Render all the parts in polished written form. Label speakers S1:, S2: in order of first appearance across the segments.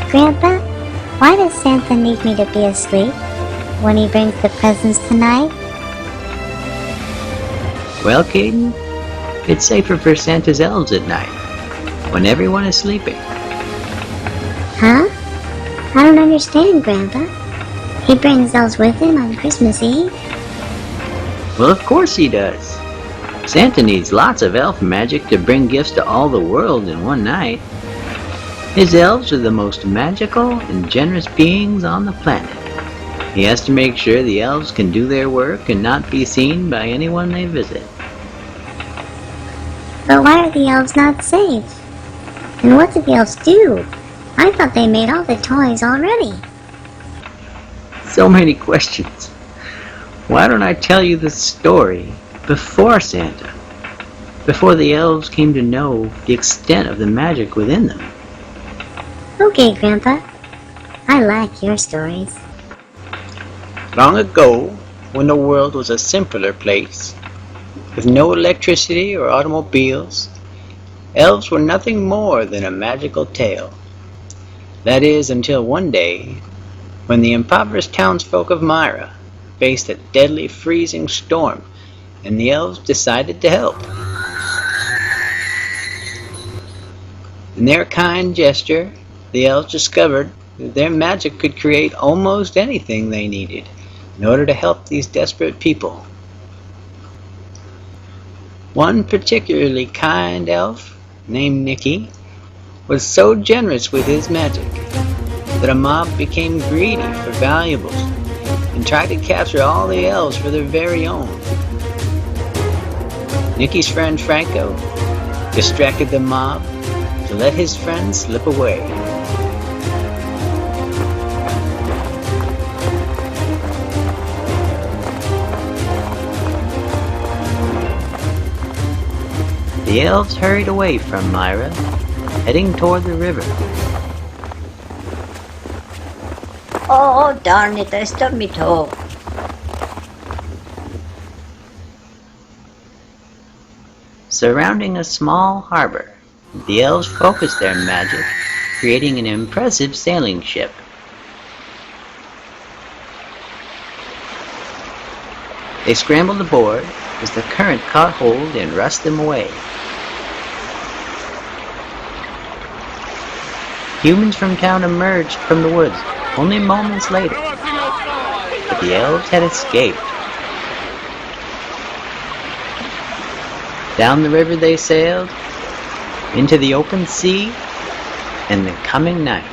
S1: Grandpa, why does Santa need me to be asleep when he brings the presents tonight?
S2: Well, Caden, it's safer for Santa's elves at night, when everyone is sleeping.
S1: Huh? I don't understand, Grandpa. He brings elves with him on Christmas Eve?
S2: Well, of course he does. Santa needs lots of elf magic to bring gifts to all the world in one night. His elves are the most magical and generous beings on the planet. He has to make sure the elves can do their work and not be seen by anyone they visit.
S1: But why are the elves not safe? And what do the elves do? I thought they made all the toys already.
S2: So many questions. Why don't I tell you the story before Santa? Before the elves came to know the extent of the magic within them.
S1: Okay, Grandpa. I like your stories.
S3: Long ago, when the world was a simpler place, with no electricity or automobiles, elves were nothing more than a magical tale. That is, until one day, when the impoverished townsfolk of Myra faced a deadly freezing storm, and the elves decided to help. In their kind gesture, the elves discovered that their magic could create almost anything they needed in order to help these desperate people. One particularly kind elf, named Nicky, was so generous with his magic that a mob became greedy for valuables and tried to capture all the elves for their very own. Nicky's friend Franco distracted the mob to let his friend slip away.
S2: The elves hurried away from Myra, heading toward the river.
S4: Oh, darn it, I stubbed me toe.
S2: Surrounding a small harbor, the elves focused their magic, creating an impressive sailing ship. They scrambled aboard as the current caught hold and rushed them away. Humans from town emerged from the woods only moments later, but the elves had escaped. Down the river they sailed, into the open sea, and the coming night.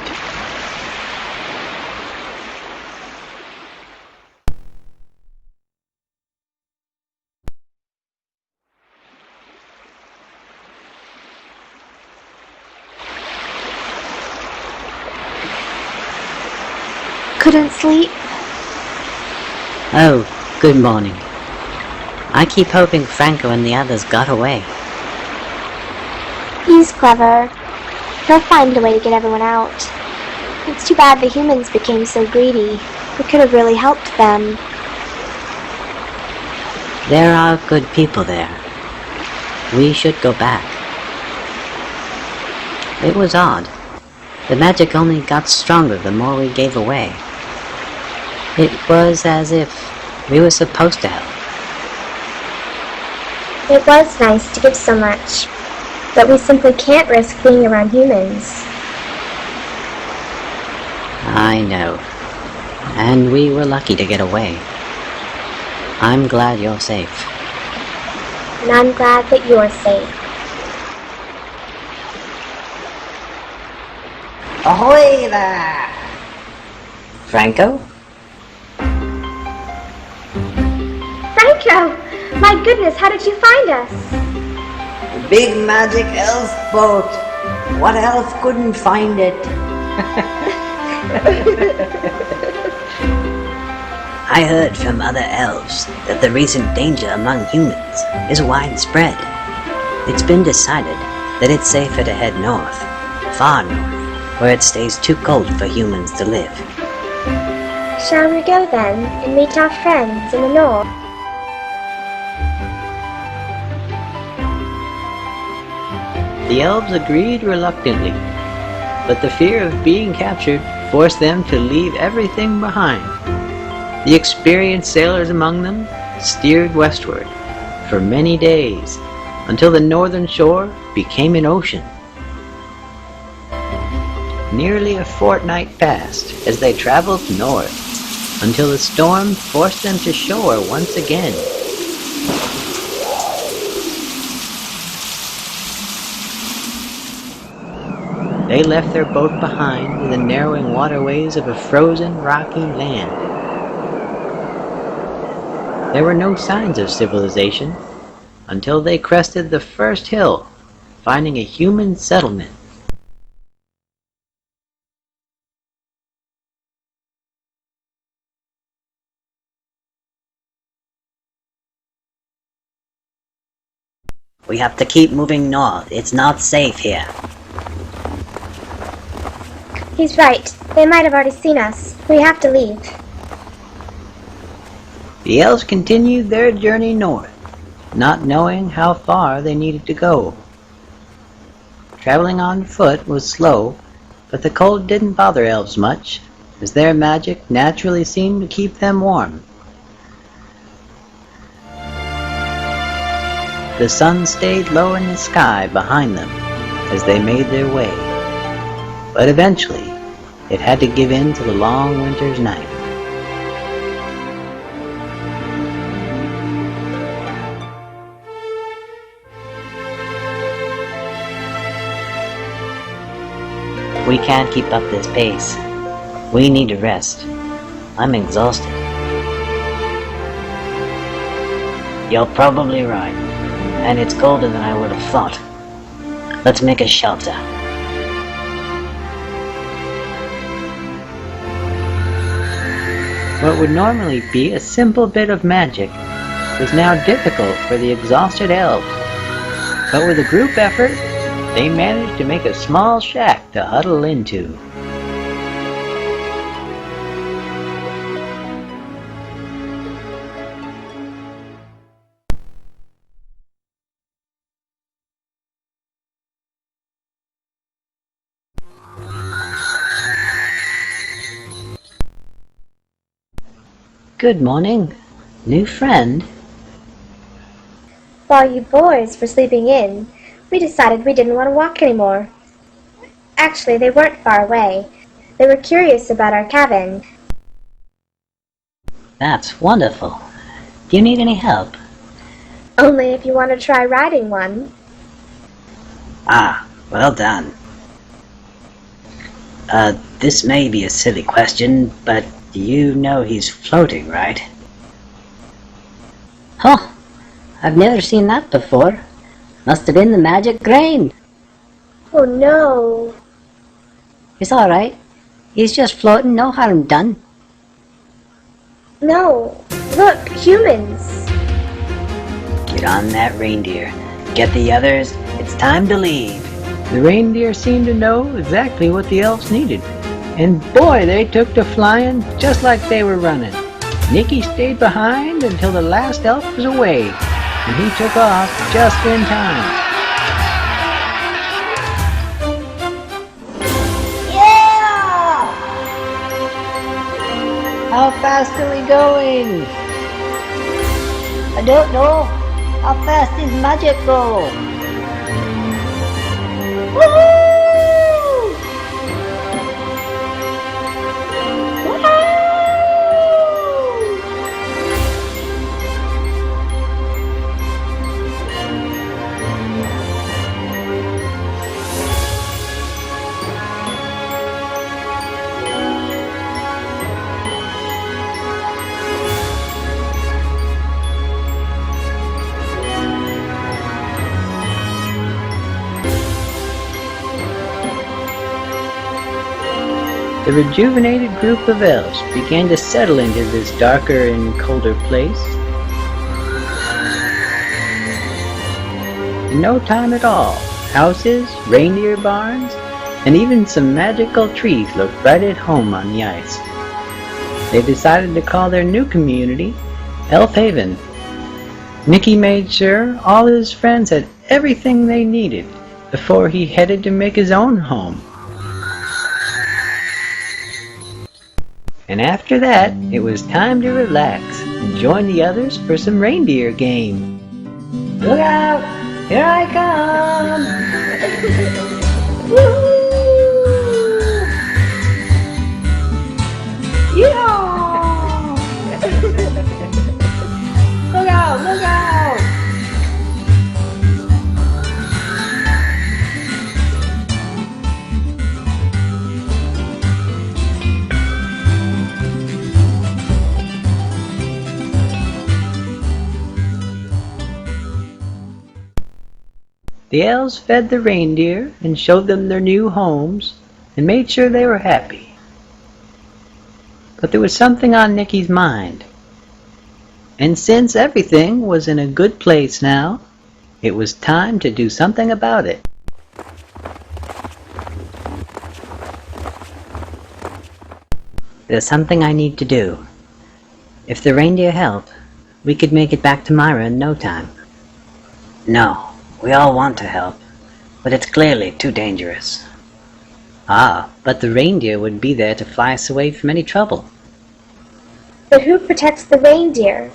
S5: Couldn't sleep?
S6: Oh, good morning. I keep hoping Franco and the others got away.
S5: He's clever. He'll find a way to get everyone out. It's too bad the humans became so greedy. We could have really helped them.
S6: There are good people there. We should go back. It was odd. The magic only got stronger the more we gave away. It was as if we were supposed to help.
S5: It was nice to give so much, but we simply can't risk being around humans.
S6: I know. And we were lucky to get away. I'm glad you're safe.
S5: And I'm glad that you're safe.
S4: Ahoy there!
S6: Franco?
S5: Franco! My goodness, how did you find us?
S4: The big magic elf boat. What elf couldn't find it?
S6: I heard from other elves that the recent danger among humans is widespread. It's been decided that it's safer to head north, far north, where it stays too cold for humans to live.
S5: Shall we go then and meet our friends in the north?
S2: The elves agreed reluctantly. but the fear of being captured forced them to leave everything behind. The experienced sailors among them steered westward for many days until the northern shore became an ocean. Nearly a fortnight passed as they traveled north until the storm forced them to shore once again. They left their boat behind in the narrowing waterways of a frozen, rocky land. There were no signs of civilization until they crested the first hill, finding a human settlement.
S6: We have to keep moving north. It's not safe here.
S5: He's right. They might have already seen us. We have to leave.
S2: The elves continued their journey north, not knowing how far they needed to go. Traveling on foot was slow, but the cold didn't bother elves much, as their magic naturally seemed to keep them warm. The sun stayed low in the sky behind them as they made their way, but eventually it had to give in to the long winter's night.
S6: We can't keep up this pace. We need to rest. I'm exhausted. You're probably right. And it's colder than I would have thought. Let's make a shelter.
S2: What would normally be a simple bit of magic was now difficult for the exhausted elves. But with a group effort, they managed to make a small shack to huddle into.
S6: Good morning. New friend?
S5: While you boys were sleeping in, we decided we didn't want to walk anymore. Actually, they weren't far away. They were curious about our cabin.
S6: That's wonderful. Do you need any help?
S5: Only if you want to try riding one.
S6: Ah, well done. This may be a silly question, but you know he's floating, right? Huh, I've never seen that before. Must have been the magic grain.
S5: Oh no.
S6: It's alright. He's just floating, no harm done.
S5: No. Look, humans.
S6: Get on that reindeer. Get the others. It's time to leave.
S2: The reindeer seemed to know exactly what the elves needed, and boy, they took to flying just like they were running. Nicky stayed behind until the last elf was away, and he took off just in time.
S4: Yeah!
S6: How fast are we going? I don't know. How fast is magic go?
S5: Woohoo!
S2: The rejuvenated group of elves began to settle into this darker and colder place. In no time at all, houses, reindeer barns, and even some magical trees looked right at home on the ice. They decided to call their new community Elfgiven. Nicky made sure all his friends had everything they needed before he headed to make his own home. And after that, it was time to relax and join the others for some reindeer game. Look out! Here I come! Yeah! Look out! Look out! The elves fed the reindeer and showed them their new homes and made sure they were happy. But there was something on Nicky's mind. And since everything was in a good place now, it was time to do something about it.
S6: There's something I need to do. If the reindeer help, we could make it back to Myra in no time. No, we all want to help, but it's clearly too dangerous.
S2: Ah, but the reindeer would be there to fly us away from any trouble.
S5: But who protects the reindeer?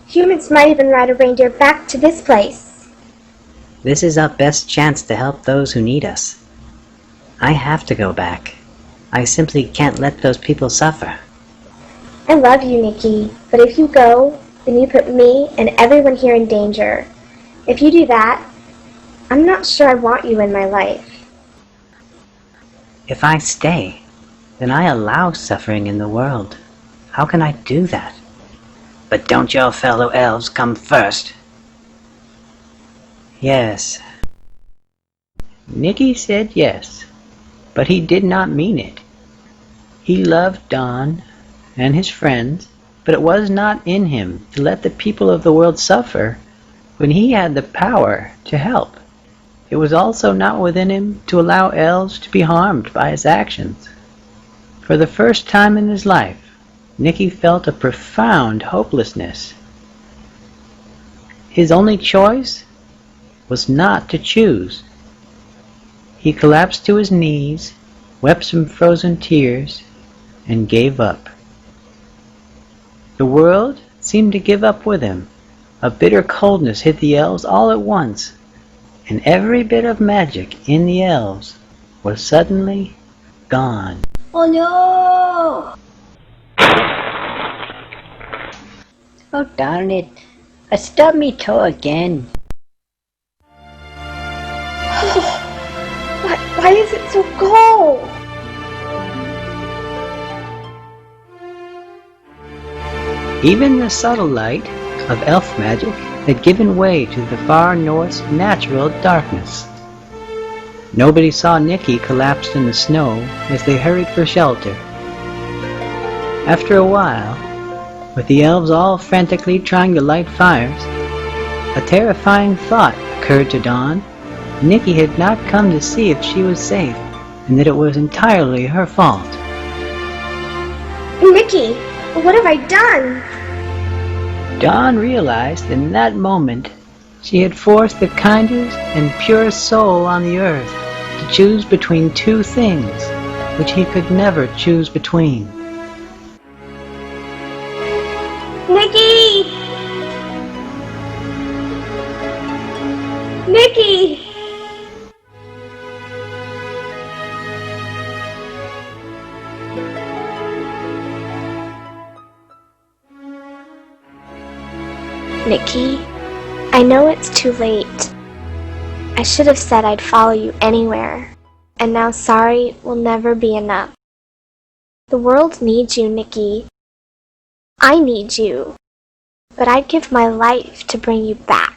S5: Humans might even ride a reindeer back to this place.
S6: This is our best chance to help those who need us. I have to go back. I simply can't let those people suffer.
S5: I love you, Nicky, but if you go, then you put me and everyone here in danger. If you do that, I'm not sure I want you in my life.
S6: If I stay, then I allow suffering in the world. How can I do that? But don't your fellow elves come first?
S2: Yes. Nicky said yes, but he did not mean it. He loved Don and his friends, but it was not in him to let the people of the world suffer when he had the power to help. It was also not within him to allow elves to be harmed by his actions. For the first time in his life, Nicky felt a profound hopelessness. His only choice was not to choose. He collapsed to his knees, wept some frozen tears, and gave up. The world seemed to give up with him. A bitter coldness hit the elves all at once, and every bit of magic in the elves was suddenly gone.
S4: Oh no! Oh darn it! I stubbed me toe again.
S5: Why is it so cold?
S2: Even the subtle light of elf magic had given way to the far north's natural darkness. Nobody saw Nicky collapsed in the snow as they hurried for shelter. After a while, with the elves all frantically trying to light fires, a terrifying thought occurred to Dawn. Nicky had not come to see if she was safe, and that it was entirely her fault.
S5: Nicky, what have I done?
S2: Dawn realized in that moment she had forced the kindest and purest soul on the earth to choose between two things which he could never choose between.
S5: Nicky! Nicky! Nicky, I know it's too late. I should have said I'd follow you anywhere, and now sorry will never be enough. The world needs you, Nicky. I need you, but I'd give my life to bring you back.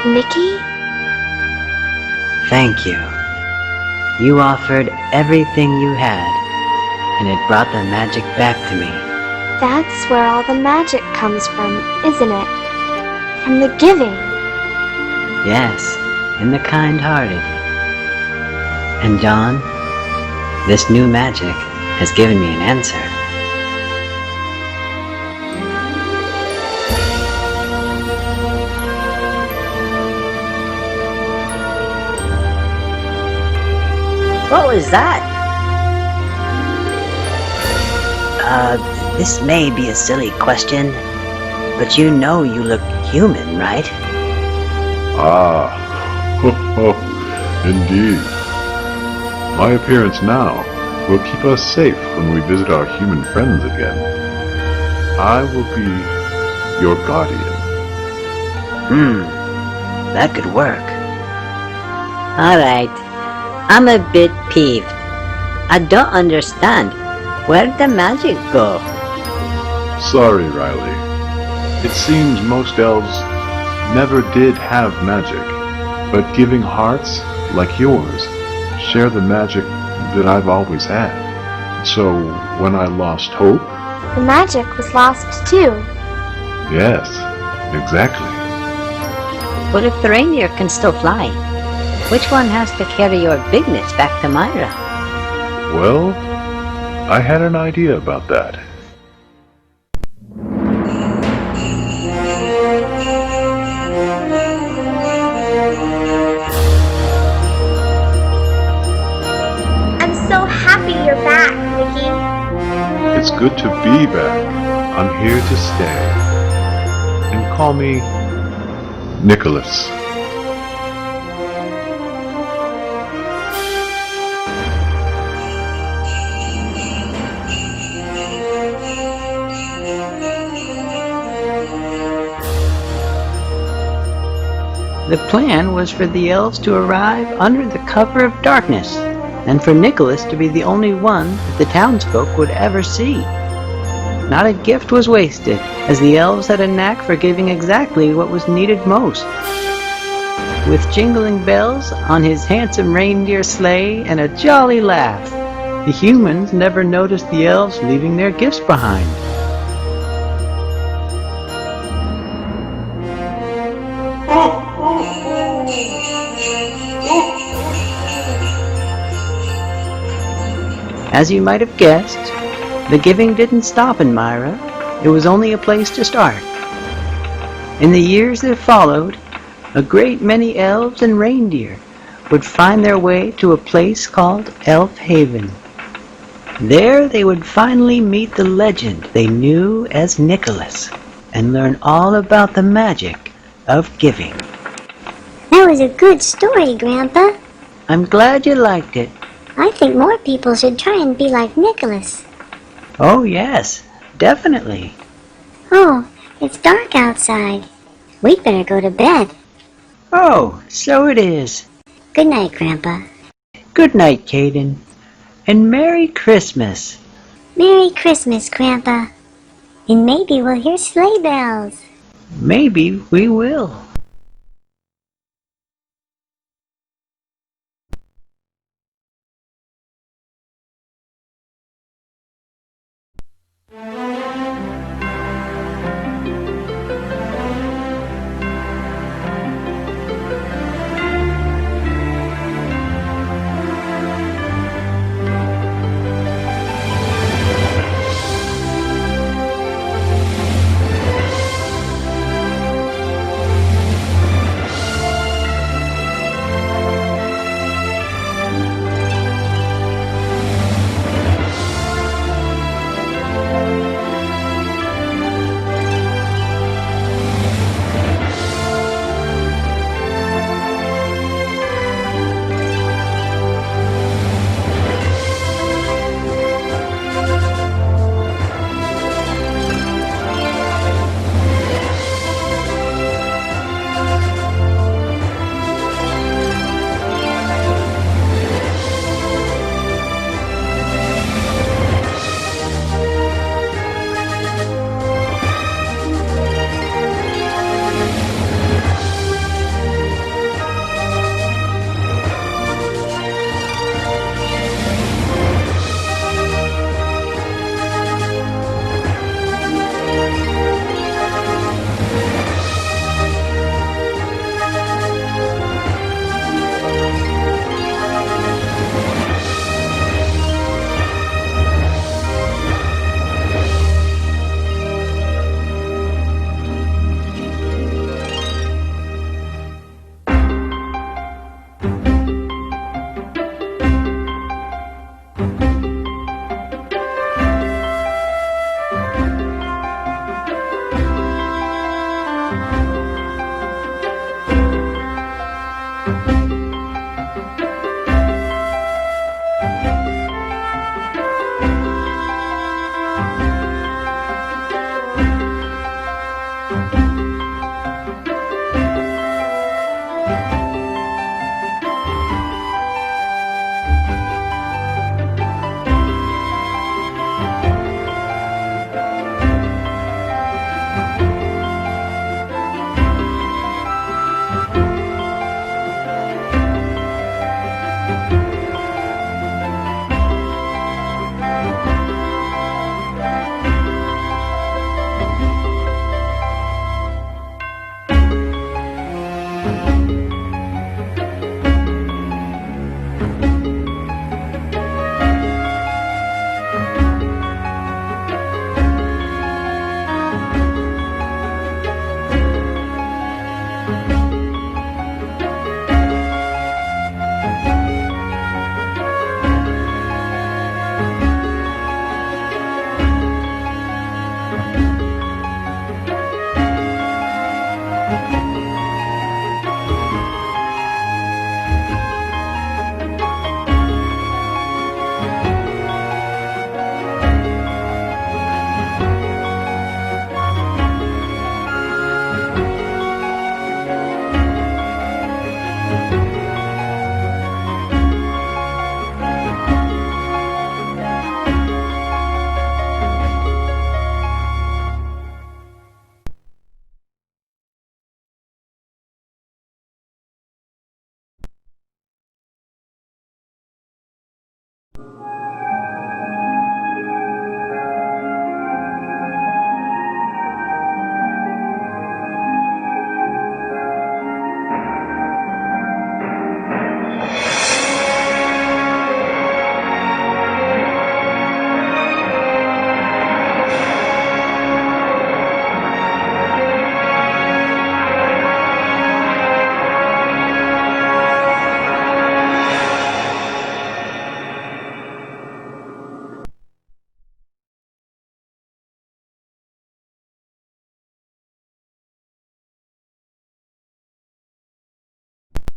S5: Nicky?
S6: Thank you. You offered everything you had, and it brought the magic back to me.
S5: That's where all the magic comes from, isn't it? From the giving.
S6: Yes, in the kind-hearted. And John, this new magic has given me an answer.
S4: What was that?
S6: This may be a silly question, but you know you look human, right?
S7: Ah, indeed. My appearance now will keep us safe when we visit our human friends again. I will be your guardian.
S6: That could work. Alright, I'm a bit peeved. I don't understand. Where'd the magic go?
S7: Sorry, Riley. It seems most elves never did have magic, but giving hearts, like yours, share the magic that I've always had. So, when I lost hope...
S5: The magic was lost too.
S7: Yes, exactly.
S6: But if the reindeer can still fly, which one has to carry your bigness back to Myra?
S7: Well, I had an idea about that.
S5: I'm so happy you're back, Nikki.
S7: It's good to be back. I'm here to stay. And call me Nicholas.
S2: The plan was for the elves to arrive under the cover of darkness, and for Nicholas to be the only one that the townsfolk would ever see. Not a gift was wasted, as the elves had a knack for giving exactly what was needed most. With jingling bells on his handsome reindeer sleigh and a jolly laugh, the humans never noticed the elves leaving their gifts behind. As you might have guessed, the giving didn't stop in Myra. It was only a place to start. In the years that followed, a great many elves and reindeer would find their way to a place called Elfgiven. There they would finally meet the legend they knew as Nicholas and learn all about the magic of giving.
S1: That was a good story, Grandpa.
S2: I'm glad you liked it.
S1: I think more people should try and be like Nicholas.
S2: Oh yes, definitely.
S1: Oh, it's dark outside. We'd better go to bed.
S2: Oh, so it is.
S1: Good night, Grandpa.
S2: Good night, Caden. And Merry Christmas.
S1: Merry Christmas, Grandpa. And maybe we'll hear sleigh bells.
S2: Maybe we will.